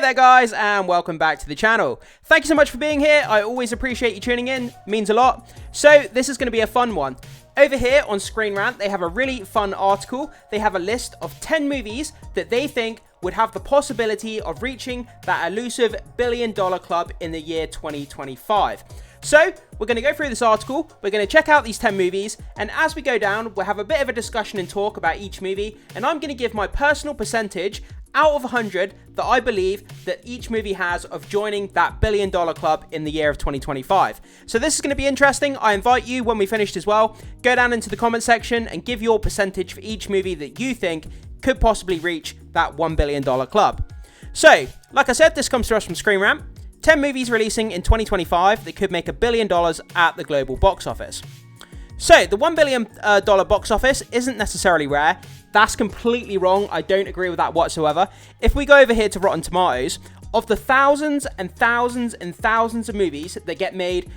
there guys, and welcome back to the channel. Thank you so much for being here. I always appreciate you tuning in, means a lot. So this is going to be a fun one. Over here on Screen Rant, they have a really fun article. They have a list of 10 movies that they think would have the possibility of reaching that elusive $1 billion club in the year 2025. So we're going to go through this article, we're going to check out these 10 movies, and as we go down, we'll have a bit of a discussion and talk about each movie, and I'm going to give my personal percentage out of 100 that I believe that each movie has of joining that $1 billion club in the year of 2025. So this is going to be interesting. I invite you, when we finished as well, go down into the comment section and give your percentage for each movie that you think could possibly reach that $1 billion club. So, like I said, this comes to us from Screen Rant. 10 movies releasing in 2025 that could make $1 billion at the global box office. So, the $1 billion box office isn't necessarily rare. That's completely wrong. I don't agree with that whatsoever. If we go over here to Rotten Tomatoes, of the thousands and thousands and thousands of movies that get made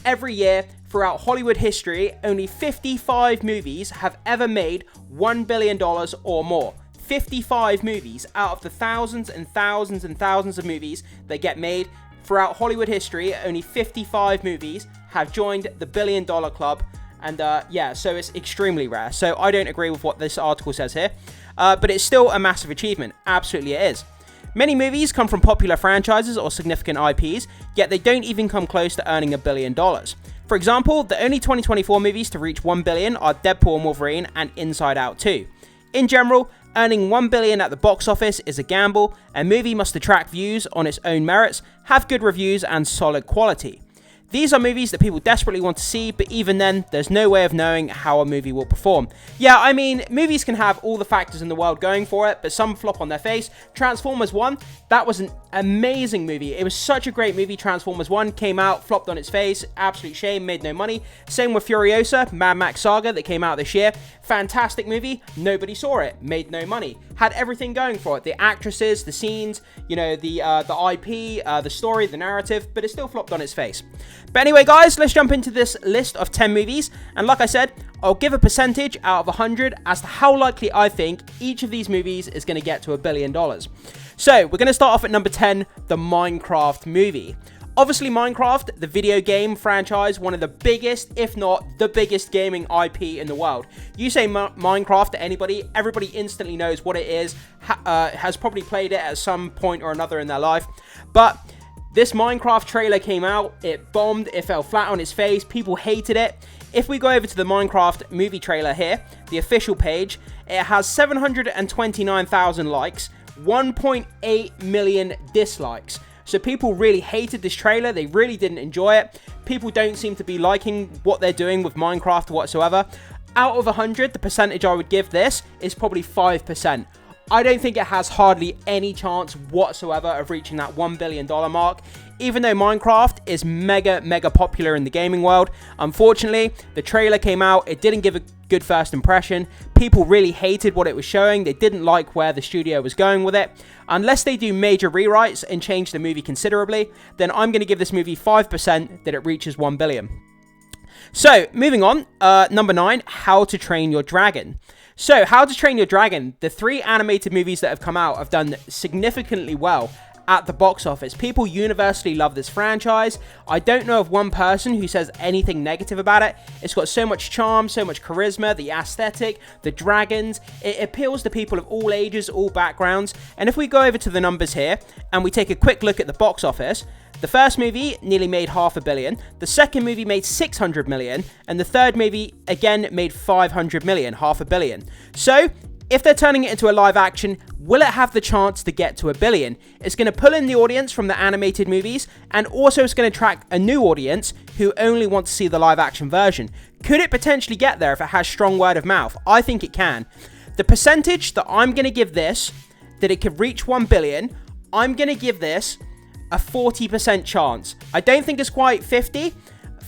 every year throughout Hollywood history, only 55 movies have ever made $1 billion or more. 55 movies out of the thousands and thousands and thousands of movies that get made throughout Hollywood history, only 55 movies have joined the $1 billion club. And yeah, so it's extremely rare. So I don't agree with what this article says here. But it's still a massive achievement. Absolutely it is. Many movies come from popular franchises or significant IPs, yet they don't even come close to earning $1 billion. For example, the only 2024 movies to reach $1 billion are Deadpool and Wolverine and Inside Out 2. In general, earning $1 billion at the box office is a gamble. A movie must attract views on its own merits, have good reviews and solid quality. These are movies that people desperately want to see, but even then, there's no way of knowing how a movie will perform. Yeah, I mean, movies can have all the factors in the world going for it, but some flop on their face. Transformers 1, that was an amazing movie. It was such a great movie. Transformers 1 came out, flopped on its face, absolute shame, made no money. Same with Furiosa, Mad Max Saga that came out this year. Fantastic movie, nobody saw it, made no money. Had everything going for it, the actresses, the scenes, you know, the IP, the story, the narrative, but it still flopped on its face. But anyway, guys, let's jump into this list of 10 movies. And like I said, I'll give a percentage out of 100 as to how likely I think each of these movies is going to get to $1 billion. So we're going to start off at number 10, the Minecraft movie. Obviously, Minecraft, the video game franchise, one of the biggest, if not the biggest gaming IP in the world. You say Minecraft to anybody, everybody instantly knows what it is, has probably played it at some point or another in their life. But this Minecraft trailer came out, it bombed, it fell flat on its face, people hated it. If we go over to the Minecraft movie trailer here, the official page, it has 729,000 likes, 1.8 million dislikes. So people really hated this trailer, they really didn't enjoy it. People don't seem to be liking what they're doing with Minecraft whatsoever. Out of 100, the percentage I would give this is probably 5%. I don't think it has hardly any chance whatsoever of reaching that $1 billion mark. Even though Minecraft is mega popular in the gaming world, unfortunately, the trailer came out, it didn't give a good first impression. People really hated what it was showing, they didn't like where the studio was going with it. Unless they do major rewrites and change the movie considerably, then I'm going to give this movie 5% that it reaches $1 billion. So, moving on, number 9, How to Train Your Dragon. So, How to Train Your Dragon, the 3 animated movies that have come out have done significantly well at the box office. People universally love this franchise. I don't know of one person who says anything negative about it. It's got so much charm, so much charisma, the aesthetic, the dragons. It appeals to people of all ages, all backgrounds. And if we go over to the numbers here and we take a quick look at the box office, the first movie nearly made $500 million, the second movie made $600 million, and the third movie again made $500 million, $500 million. So, if they're turning it into a live action, will it have the chance to get to $1 billion? It's going to pull in the audience from the animated movies, and also it's going to attract a new audience who only want to see the live action version. Could it potentially get there if it has strong word of mouth? I think it can. The percentage that I'm going to give this, that it could reach $1 billion, I'm going to give this a 40% chance. I don't think it's quite 50.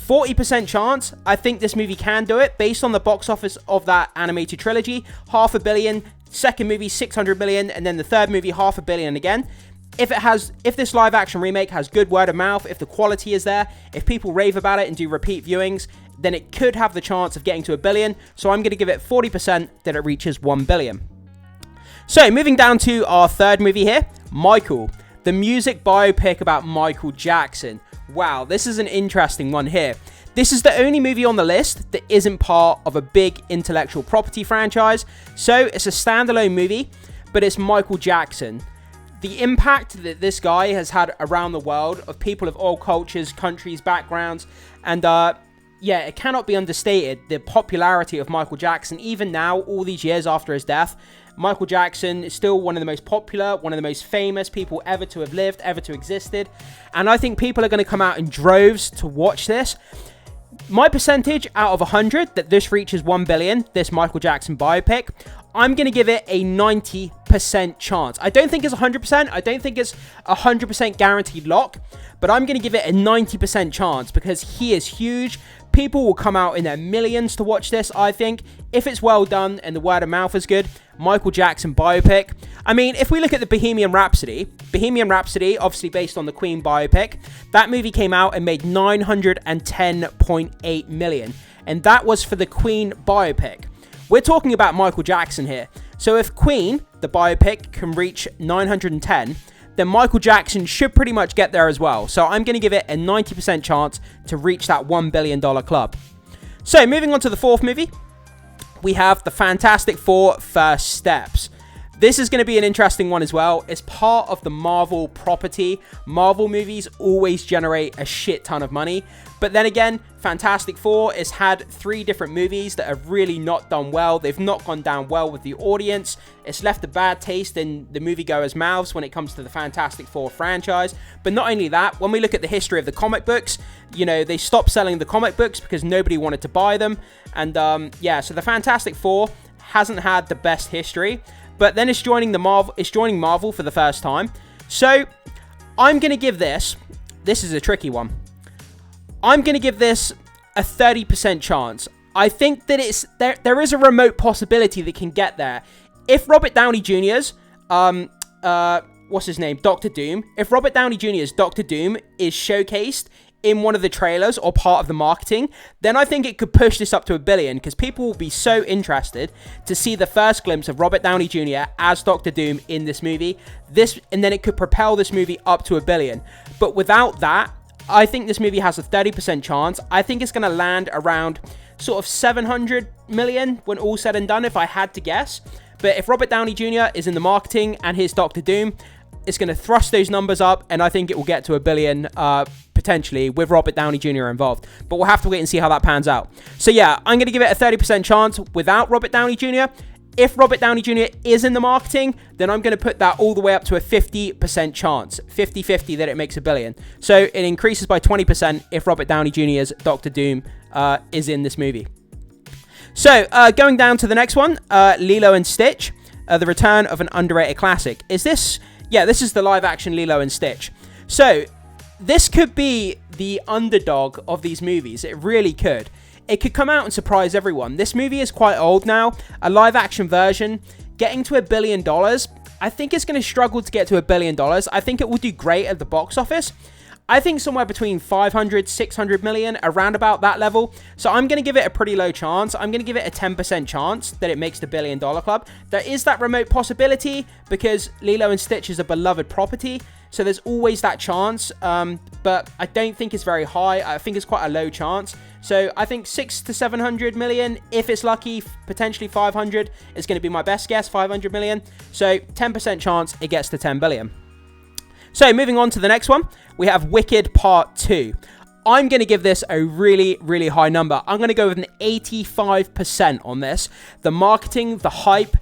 40% chance, I think this movie can do it based on the box office of that animated trilogy. $500 million, second movie $600 million, and then the third movie $500 million again. If this live action remake has good word of mouth, if the quality is there, if people rave about it and do repeat viewings, then it could have the chance of getting to $1 billion. So I'm going to give it 40% that it reaches $1 billion. So moving down to our third movie here, Michael. the music biopic about Michael Jackson. Wow, this is an interesting one here. This is the only movie on the list that isn't part of a big intellectual property franchise. So it's a standalone movie, but it's Michael Jackson. The impact that this guy has had around the world of people of all cultures, countries, backgrounds, and yeah, it cannot be understated, the popularity of Michael Jackson. Even now, all these years after his death, Michael Jackson is still one of the most popular, one of the most famous people ever to have lived, ever to existed. And I think people are going to come out in droves to watch this. My percentage out of 100 that this reaches 1 billion, this Michael Jackson biopic, I'm going to give it a 90% chance. I don't think it's 100%. I don't think it's 100% guaranteed lock, but I'm going to give it a 90% chance because he is huge. People will come out in their millions to watch this, I think. If it's well done and the word of mouth is good, Michael Jackson biopic. I mean, if we look at the Bohemian Rhapsody, obviously based on the Queen biopic, that movie came out and made 910.8 million. And that was for the Queen biopic. We're talking about Michael Jackson here. So if Queen, the biopic, can reach 910, then Michael Jackson should pretty much get there as well. So I'm going to give it a 90% chance to reach that $1 billion club. So moving on to the fourth movie, we have The Fantastic Four: First Steps. This is going to be an interesting one as well. It's part of the Marvel property. Marvel movies always generate a shit ton of money. But then again, Fantastic Four has had 3 different movies that have really not done well. They've not gone down well with the audience. It's left a bad taste in the moviegoers' mouths when it comes to the Fantastic Four franchise. But not only that, when we look at the history of the comic books, you know, they stopped selling the comic books because nobody wanted to buy them. And yeah, so the Fantastic Four hasn't had the best history. But then it's joining Marvel for the first time. So I'm going to give this is a tricky one. I'm going to give this a 30% chance. I think that there is a remote possibility that can get there. If Robert Downey Jr.'s, what's his name? Dr. Doom. If Robert Downey Jr.'s Dr. Doom is showcased in one of the trailers or part of the marketing, then I think it could push this up to $1 billion because people will be so interested to see the first glimpse of Robert Downey Jr. as Dr. Doom in this movie. And then it could propel this movie up to $1 billion. But without that, I think this movie has a 30% chance. I think it's going to land around sort of 700 million when all said and done, if I had to guess. But if Robert Downey Jr. is in the marketing and here's Dr. Doom, it's going to thrust those numbers up, and I think it will get to $1 billion potentially with Robert Downey Jr. involved. But we'll have to wait and see how that pans out. So yeah, I'm going to give it a 30% chance without Robert Downey Jr. If Robert Downey Jr. is in the marketing, then I'm going to put that all the way up to a 50% chance, 50-50 that it makes $1 billion. So it increases by 20% if Robert Downey Jr.'s Dr. Doom is in this movie. So going down to the next one, Lilo and Stitch, the return of an underrated classic. Yeah, this is the live action Lilo and Stitch. So this could be the underdog of these movies. It really could. It could come out and surprise everyone. This movie is quite old now. A live action version getting to $1 billion. I think it's going to struggle to get to $1 billion. I think it will do great at the box office. I think somewhere between 500, 600 million, around about that level. So I'm going to give it a pretty low chance. I'm going to give it a 10% chance that it makes the $1 billion club. There is that remote possibility because Lilo and Stitch is a beloved property. So there's always that chance. But I don't think it's very high. I think it's quite a low chance. So I think 600 to 700 million. If it's lucky, potentially 500 is going to be my best guess, 500 million. So 10% chance it gets to 10 billion. So moving on to the next one, we have Wicked Part 2. I'm going to give this a really, really high number. I'm going to go with an 85% on this. The marketing, the hype,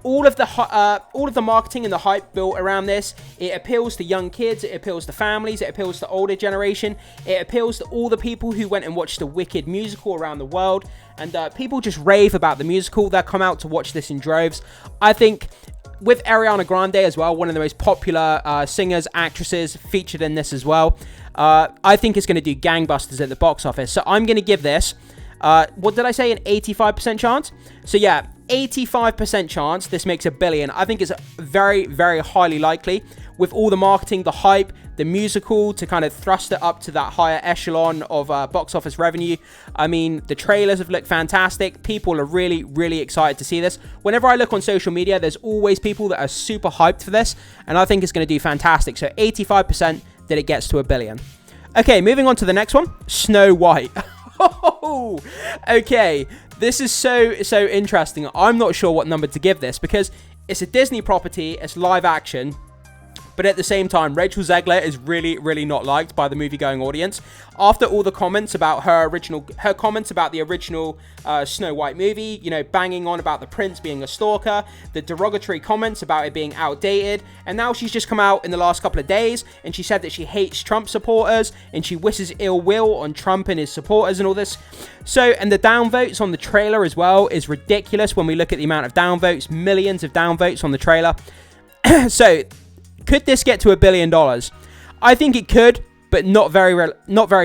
all of the marketing and the hype built around this, it appeals to young kids, it appeals to families, it appeals to older generation, it appeals to all the people who went and watched the Wicked musical around the world, and people just rave about the musical. They'll come out to watch this in droves. I think with Ariana Grande as well, one of the most popular singers, actresses featured in this as well, I think it's going to do gangbusters at the box office. So I'm going to give this, what did I say, an 85% chance? So yeah, 85% chance this makes $1 billion. I think it's very, very highly likely with all the marketing, the hype, the musical to kind of thrust it up to that higher echelon of box office revenue. I mean, the trailers have looked fantastic. People are really, really excited to see this. Whenever I look on social media, there's always people that are super hyped for this, and I think it's going to do fantastic. So 85% that it gets to $1 billion. Okay, moving on to the next one, Snow White. Okay, this is so interesting. I'm not sure what number to give this because it's a Disney property, it's live action, but at the same time, Rachel Zegler is really, really not liked by the movie-going audience. After all the comments about her comments about the original Snow White movie, you know, banging on about the prince being a stalker, the derogatory comments about it being outdated, and now she's just come out in the last couple of days, and she said that she hates Trump supporters, and she wishes ill will on Trump and his supporters and all this. So, and the downvotes on the trailer as well is ridiculous when we look at the amount of downvotes, millions of downvotes on the trailer. So, could this get to $1 billion? I think it could, but not very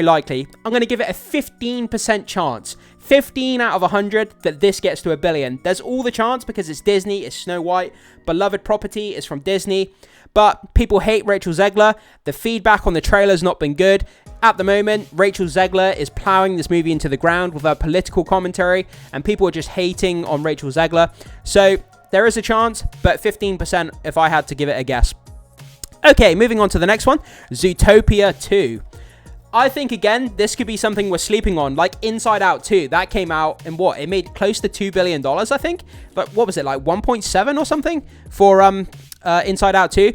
likely. I'm going to give it a 15% chance. 15 out of 100 that this gets to $1 billion. There's all the chance because it's Disney, it's Snow White, beloved property, is from Disney. But people hate Rachel Zegler. The feedback on the trailer has not been good. At the moment, Rachel Zegler is plowing this movie into the ground with her political commentary, and people are just hating on Rachel Zegler. So there is a chance, but 15% if I had to give it a guess. Okay, moving on to the next one, Zootopia 2. I think, again, this could be something we're sleeping on, like Inside Out 2. That came out, and what? It made close to $2 billion, I think? But what was it, like 1.7 or something for Inside Out 2?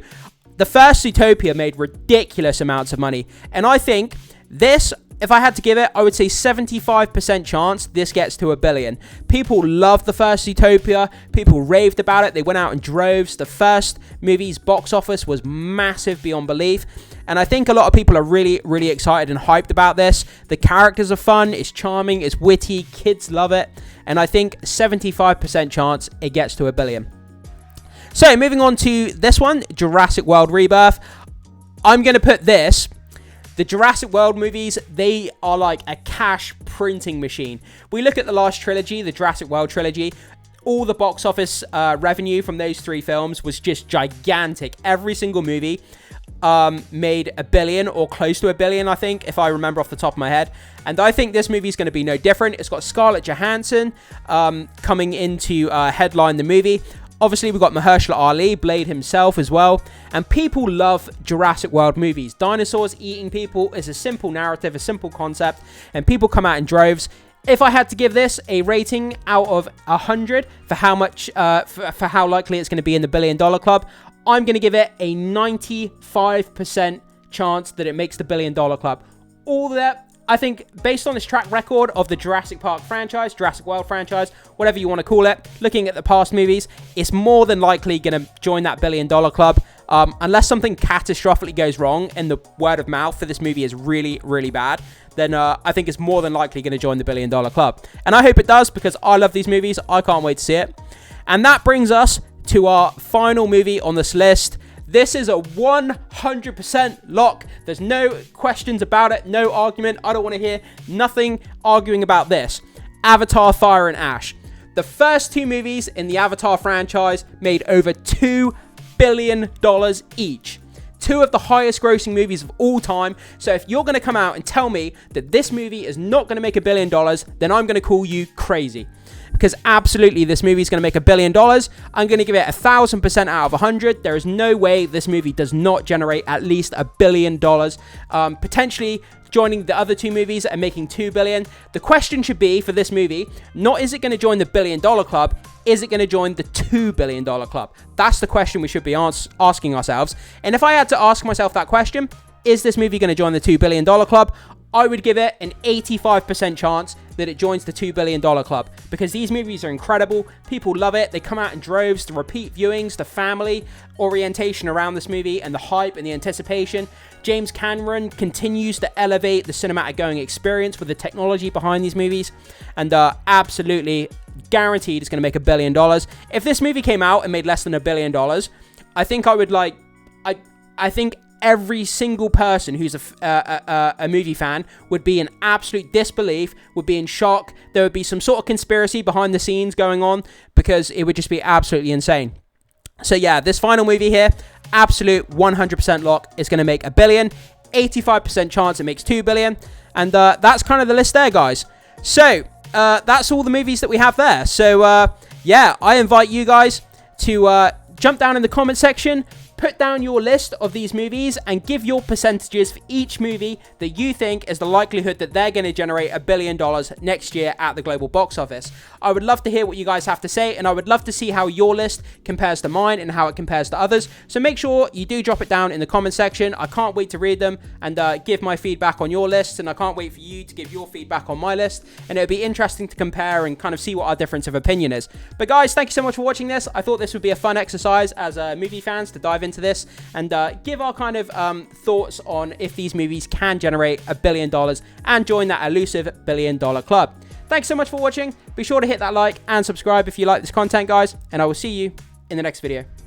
The first Zootopia made ridiculous amounts of money, and I think this, if I had to give it, I would say 75% chance this gets to $1 billion. People loved the first Zootopia. People raved about it. They went out in droves. The first movie's box office was massive beyond belief. And I think a lot of people are really, really excited and hyped about this. The characters are fun. It's charming. It's witty. Kids love it. And I think 75% chance it gets to $1 billion. So moving on to this one, Jurassic World Rebirth. I'm going to put this. The Jurassic World movies, they are like a cash printing machine. We look at the last trilogy, the Jurassic World trilogy. All the box office revenue from those three films was just gigantic. Every single movie made $1 billion or close to $1 billion, I think, if I remember off the top of my head. And I think this movie is going to be no different. It's got Scarlett Johansson coming in to headline the movie. Obviously, we've got Mahershala Ali, Blade himself as well. And people love Jurassic World movies. Dinosaurs eating people is a simple narrative, a simple concept. And people come out in droves. If I had to give this a rating out of 100 for how much, for how likely it's going to be in the $1 billion club, I'm going to give it a 95% chance that it makes the $1 billion club. All that, I think, based on this track record of the Jurassic Park franchise, Jurassic World franchise, whatever you want to call it, looking at the past movies, it's more than likely going to join that $1 billion club. Unless something catastrophically goes wrong and the word of mouth for this movie is really, really bad, then I think it's more than likely going to join the $1 billion club. And I hope it does because I love these movies. I can't wait to see it. And that brings us to our final movie on this list. This is a 100% lock. There's no questions about it, no argument. I don't want to hear nothing arguing about this. Avatar: Fire and Ash. The first two movies in the Avatar franchise made over $2 billion each. Two of the highest grossing movies of all time. So if you're going to come out and tell me that this movie is not going to make $1 billion, then I'm going to call you crazy. Because absolutely this movie is going to make $1 billion. I'm going to give it 1,000% out of 100. There is no way this movie does not generate at least $1 billion. Potentially joining the other two movies and making $2 billion. The question should be for this movie, not is it going to join the $1 billion club, is it going to join the $2 billion club? That's the question we should be asking ourselves. And if I had to ask myself that question, is this movie going to join the $2 billion club? I would give it an 85% chance that it joins the $2 billion club because these movies are incredible. People love it. They come out in droves, the repeat viewings, the family orientation around this movie and the hype and the anticipation. James Cameron continues to elevate the cinematic going experience with the technology behind these movies and absolutely guaranteed it's going to make $1 billion. If this movie came out and made less than $1 billion, I think I would I think every single person who's a movie fan would be in absolute disbelief, would be in shock. There would be some sort of conspiracy behind the scenes going on, because it would just be absolutely insane. So yeah, this final movie here, absolute 100% lock, is going to make $1 billion. 85% chance it makes $2 billion. And that's kind of the list there, guys. So that's all the movies that we have there. So yeah, I invite you guys to jump down in the comment section, put down your list of these movies, and give your percentages for each movie that you think is the likelihood that they're going to generate $1 billion next year at the global box office. I would love to hear what you guys have to say, and I would love to see how your list compares to mine and how it compares to others. So make sure you do drop it down in the comment section. I can't wait to read them and give my feedback on your lists, and I can't wait for you to give your feedback on my list, and it'll be interesting to compare and kind of see what our difference of opinion is. But guys, thank you so much for watching this. I thought this would be a fun exercise as movie fans to dive into this and give our kind of thoughts on if these movies can generate $1 billion and join that elusive $1 billion club. Thanks so much for watching. Be sure to hit that like and subscribe if you like this content, guys, and I will see you in the next video.